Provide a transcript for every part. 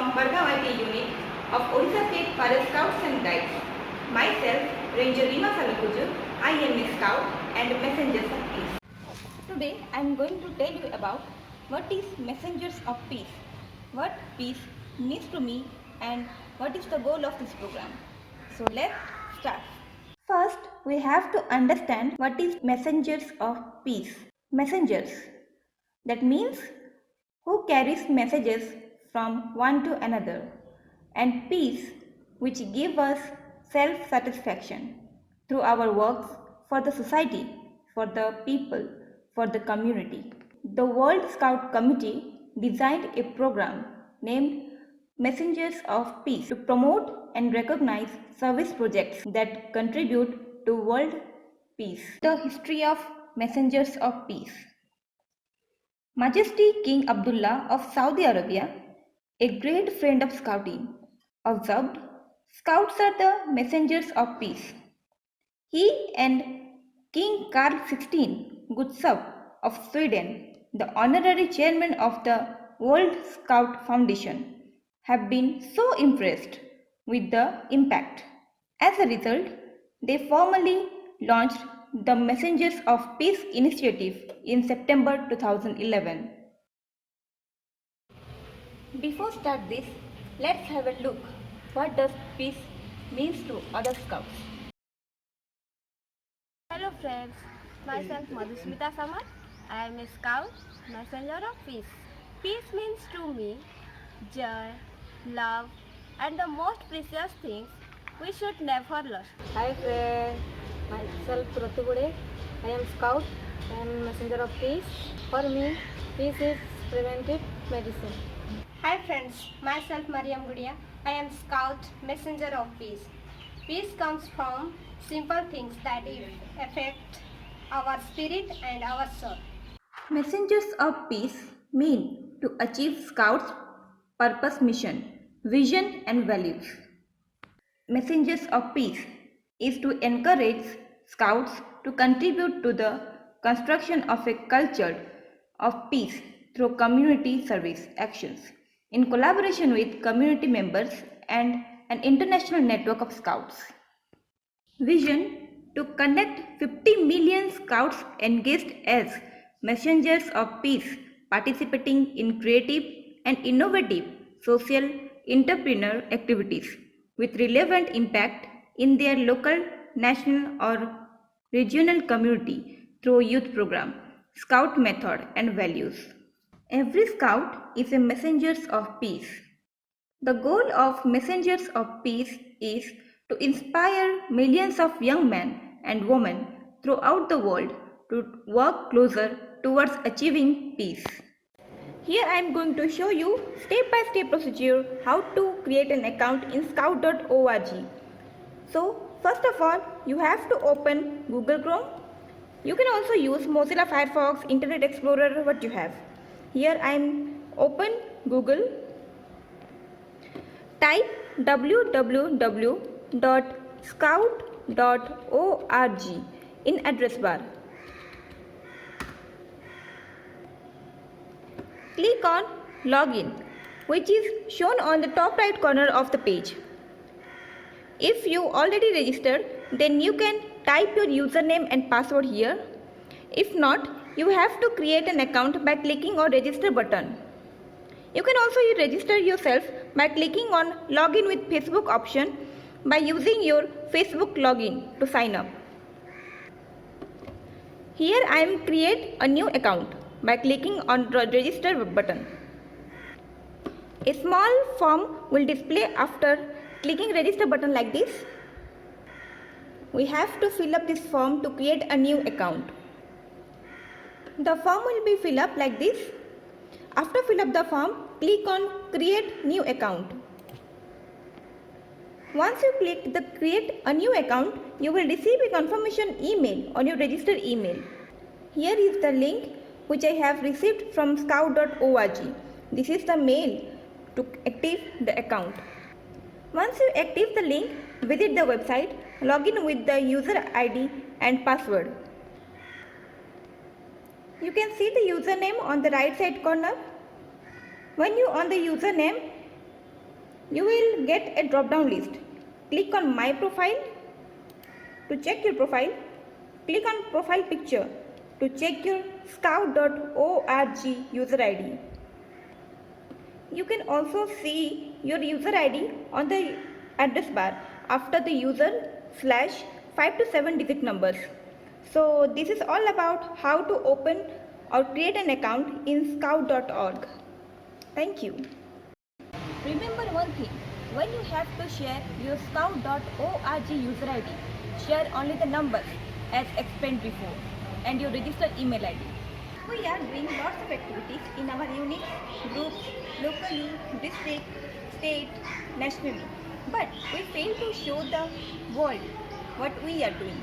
from Bargaon IT unit of Odisha State Forest Scouts and Guides. Myself, Ranger Rima Salakuju, I am a Scout and Messengers of Peace. Today I am going to tell you about what is Messengers of Peace, what peace means to me, and what is the goal of this program. So let's start. First, we have to understand what is Messengers of Peace. Messengers, that means who carries messages from one to another, and peace, which give us self-satisfaction through our works for the society, for the people, for the community. The World Scout Committee designed a program named Messengers of Peace to promote and recognize service projects that contribute to world peace. The history of Messengers of Peace. Majesty King Abdullah of Saudi Arabia, a great friend of Scouting, observed, Scouts are the messengers of peace. He and King Carl XVI Gustav of Sweden, the honorary chairman of the World Scout Foundation, have been so impressed with the impact. As a result, they formally launched the Messengers of Peace initiative in September 2011. Before start this, let's have a look. What does peace means to other scouts? Hello friends, myself Madhusmita Samar. I am a scout, messenger of peace. Peace means to me joy, love and the most precious things we should never lose. Hi friends, myself Ratugude. I am scout and messenger of peace. For me, peace is preventive medicine. Hi friends, myself Mariam Gudia. I am Scout, Messenger of Peace. Peace comes from simple things that affect our spirit and our soul. Messengers of Peace mean to achieve Scouts' purpose, mission, vision and values. Messengers of Peace is to encourage Scouts to contribute to the construction of a culture of peace through community service actions in collaboration with community members and an international network of Scouts. Vision to connect 50 million Scouts engaged as messengers of peace, participating in creative and innovative social entrepreneur activities with relevant impact in their local, national or regional community through youth program, Scout method and values. Every Scout is a messenger of peace. The goal of Messengers of Peace is to inspire millions of young men and women throughout the world to work closer towards achieving peace. Here I am going to show you step-by-step procedure how to create an account in scout.org. So first of all, you have to open Google Chrome. You can also use Mozilla Firefox, Internet Explorer, what you have. Here I am open Google. Type www.scout.org in address bar. Click on Login, which is shown on the top right corner of the page. If you already registered, then you can type your username and password here. If not, you have to create an account by clicking on Register button. You can also register yourself by clicking on Login with Facebook option by using your Facebook login to sign up. Here I am create a new account by clicking on Register button. A small form will display after clicking Register button like this. We have to fill up this form to create a new account. The form will be filled up like this. After fill up the form, click on Create New Account. Once you click the Create a New Account, you will receive a confirmation email on your registered email. Here is the link which I have received from scout.org. This is the mail to active the account. Once you active the link, visit the website, log in with the user ID and password. You can see the username on the right side corner. When you on the username, you will get a drop down list. Click on My Profile to check your profile. Click on Profile Picture to check your scout.org user ID. You can also see your user ID on the address bar after the user / 5 to 7 digit numbers. So this is all about how to open or create an account in scout.org. Thank you. Remember one thing, when you have to share your scout.org user ID, share only the numbers as explained before and your registered email ID. We are doing lots of activities in our units, groups, locally, district, state, nationally. But we fail to show the world what we are doing.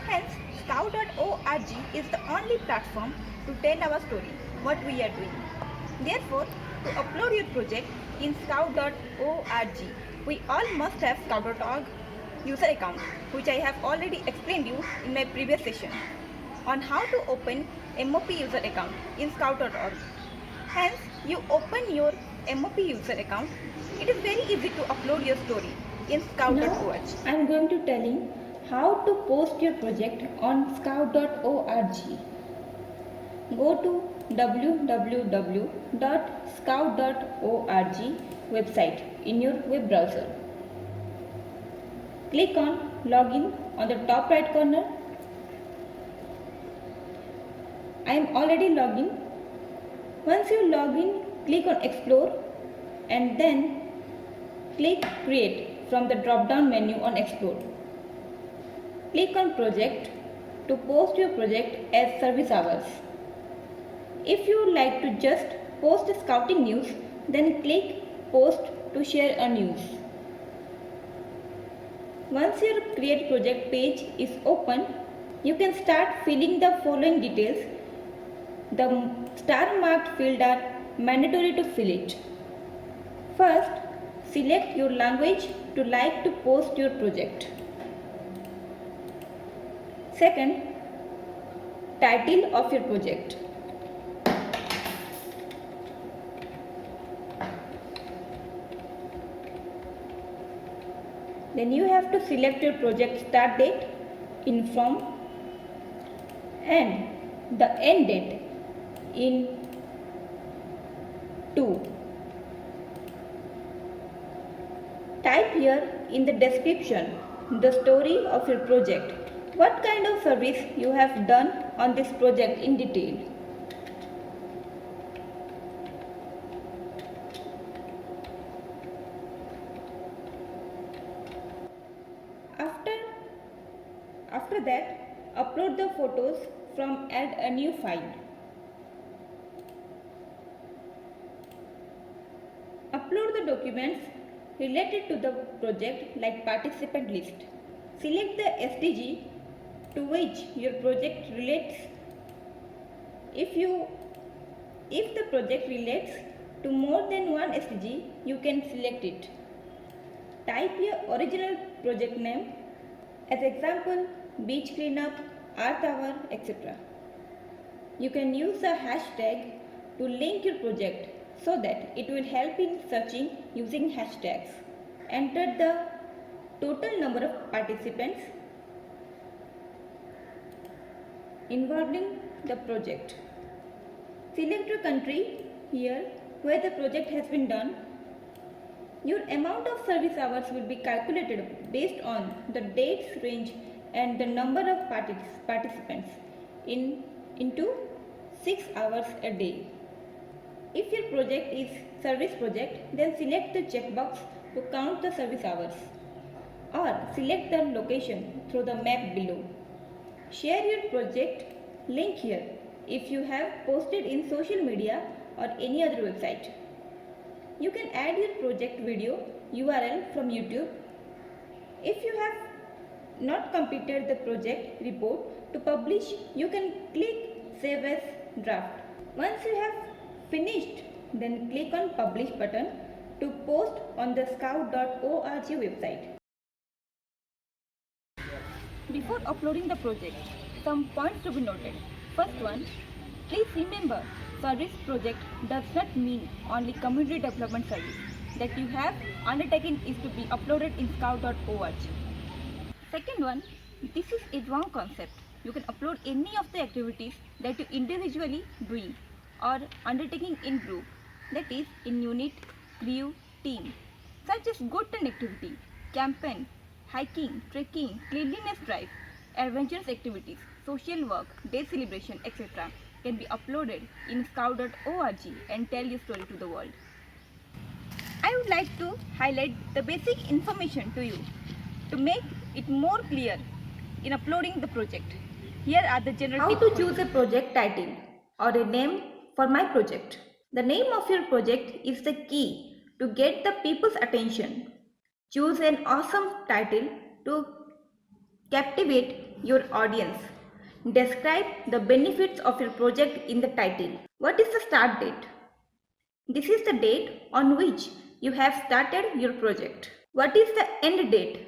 Hence, scout.org is the only platform to tell our story, what we are doing. Therefore, to upload your project in scout.org, we all must have scout.org user account, which I have already explained you in my previous session on how to open MOP user account in scout.org. Hence, you open your MOP user account. It is very easy to upload your story in scout.org. I am going to tell you how to post your project on scout.org. Go to www.scout.org website in your web browser. Click on Login on the top right corner. I am already logged in. Once you log in, click on Explore and then click Create from the drop down menu on Explore. Click on Project to post your project as service hours. If you like to just post scouting news, then click Post to share a news. Once your Create Project page is open, you can start filling the following details. The star marked fields are mandatory to fill it. First, select your language to like to post your project. Second, title of your project. Then you have to select your project start date in from and the end date in 2. Type here in the description the story of your project. What kind of service you have done on this project in detail. After that, upload the photos from Add a New File. Upload the documents related to the project like participant list. Select the SDG to which your project relates. If the project relates to more than one SDG, you can select it. Type your original project name, as example, beach cleanup, earth hour, etc. You can use a hashtag to link your project so that it will help in searching using hashtags. Enter the total number of participants involved in the project. Select your country here where the project has been done. Your amount of service hours will be calculated based on the dates range and the number of participants into 6 hours a day. If your project is service project, then select the checkbox to count the service hours or select the location through the map below. Share your project link here if you have posted in social media or any other website. You can add your project video URL from YouTube. If you have not completed the project report to publish, you can click Save as Draft. Once you have finished, then click on Publish button to post on the scout.org website. Before uploading the project, some points to be noted. First one, please remember, service project does not mean only community development service. that you have undertaken is to be uploaded in scout.org. Second one, this is a wrong concept. You can upload any of the activities that you individually doing or undertaking in group, that is in unit, crew, team, such as GoTen activity, campaign, hiking, trekking, cleanliness drive, adventurous activities, social work, day celebration, etc. can be uploaded in scout.org and tell your story to the world. I would like to highlight the basic information to you to make it more clear in uploading the project. Here are the general tips. How to choose a project title or a name for my project. The name of your project is the key to get the people's attention. Choose an awesome title to captivate your audience. Describe the benefits of your project in the title. What is the start date? This is the date on which you have started your project. What is the end date?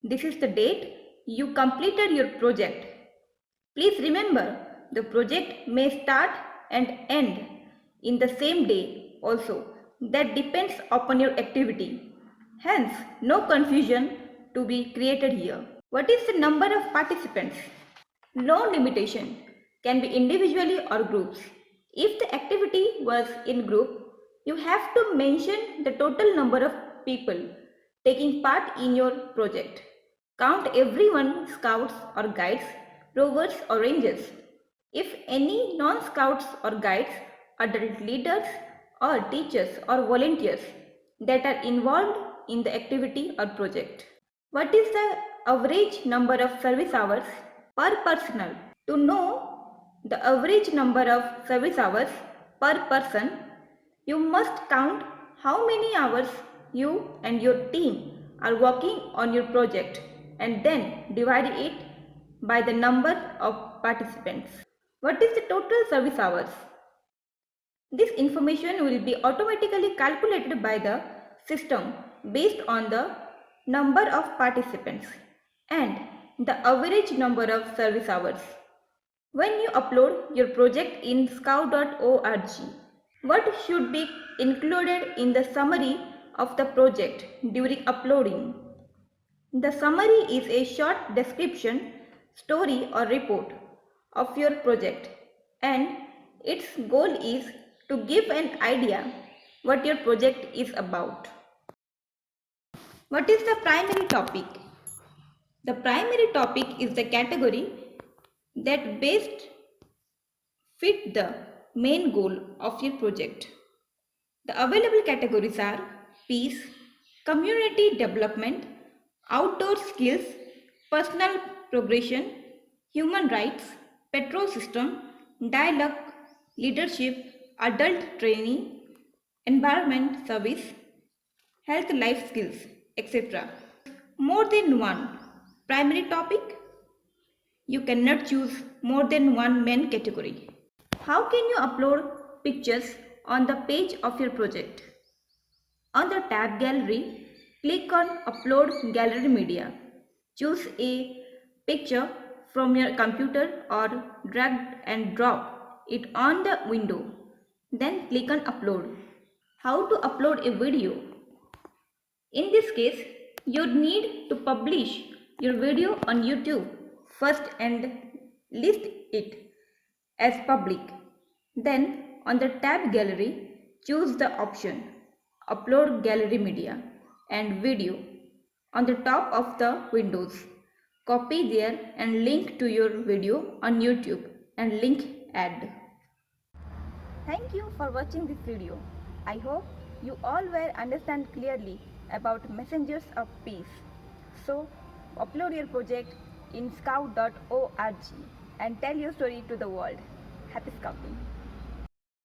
This is the date you completed your project. Please remember, the project may start and end in the same day also. That depends upon your activity. Hence, no confusion to be created here. What is the number of participants? No limitation, can be individually or groups. If the activity was in group, you have to mention the total number of people taking part in your project. Count everyone, scouts or guides, rovers or rangers. If any non-scouts or guides, adult leaders or teachers or volunteers that are involved in the activity or project. What is the average number of service hours per personnel? To know the average number of service hours per person, you must count how many hours you and your team are working on your project and then divide it by the number of participants. What is the total service hours? This information will be automatically calculated by the system based on the number of participants and the average number of service hours. When you upload your project in scout.org, what should be included in the summary of the project during uploading? The summary is a short description, story or report of your project, and its goal is to give an idea what your project is about. What is the primary topic? The primary topic is the category that best fit the main goal of your project. The available categories are peace, community development, outdoor skills, personal progression, human rights, petrol system, dialogue, leadership, adult training, environment service, health life skills, etc. More than one primary topic? You cannot choose more than one main category. How can you upload pictures on the page of your project? On the tab Gallery, click on Upload Gallery Media. Choose a picture from your computer or drag and drop it on the window. Then click on Upload. How to upload a video? In this case, you need to publish your video on YouTube first and list it as public. Then on the tab Gallery, choose the option Upload Gallery Media and Video on the top of the windows. Copy there and link to your video on YouTube and link add. Thank you for watching this video. I hope you all will understand clearly about messengers of peace. So upload your project in scout.org and tell your story to the world. Happy scouting!